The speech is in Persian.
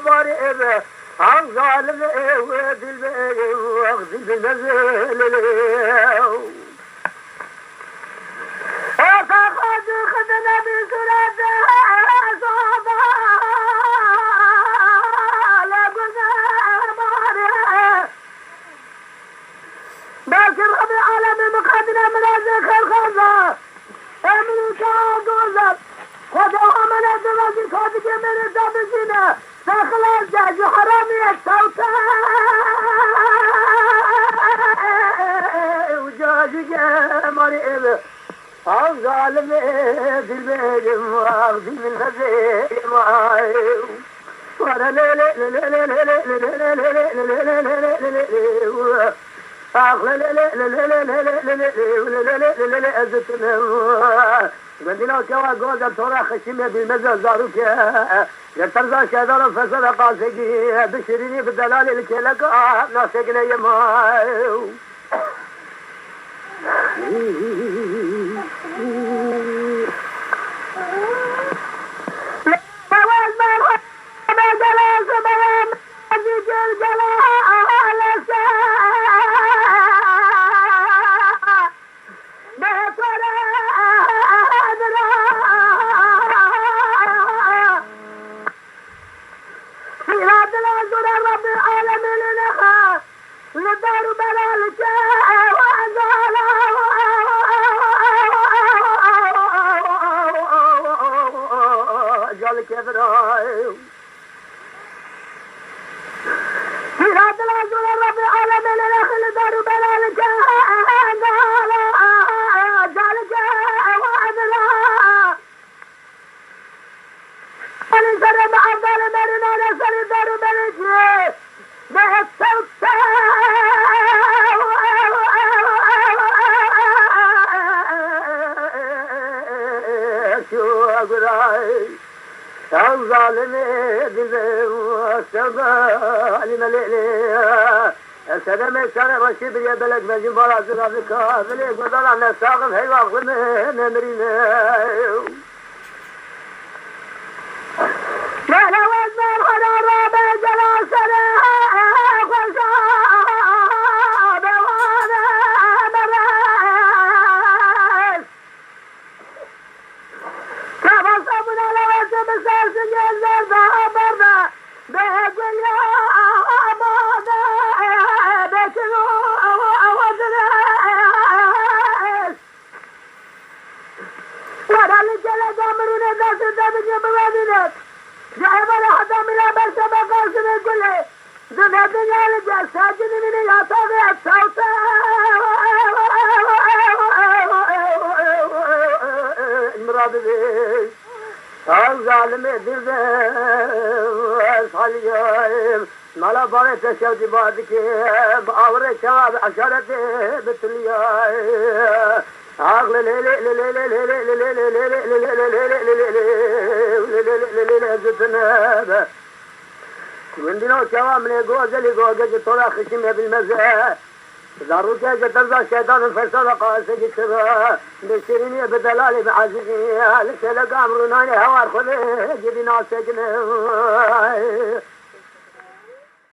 bari eve Al zalim ev dil bilmez أعتقد خدنا بسرعة صعبة لقنا مارها باكر رب العالمين مقدنا من الذكر الخزة أمريكا وقوزت خدوها من الدرجة خدك من الدبسينة داخل الجاج حرامي التوتة وجاج ماري Al zalim dil benim ağzı min hazim Vara le le le le le le le le le le le Ağla le le le le le le le قدنا كوا جوزا ترى خشمة بالمزة زاروك يترزا شادر فسر قاسقي بشريني بدلال الكلك ناسقنا يمايو سلام سلام رشيد يا بلد مجيب ولا زرع بكافل يقدر أن ساقف هيوا غنى مرينا لا لا وزن الخنا رابع جلاسنا خشاب وانا مراس كما صبنا لو اسم ساسن يزر ذهبرنا بهجل يا أمانا مالا بارے تشوتی بعد کے باورے شواب عشرت بتلیا عقل لے لے لے لے لے لے لے لے لے لے لے لے وندنا شواب من جوزلي جوز طلع خشم بالمزه ضروري ترضى الشيطان الفساد قاسي كتبا بشريني بدلالي بعزيزي لك لك امرنا هوار خذ جبنا سجن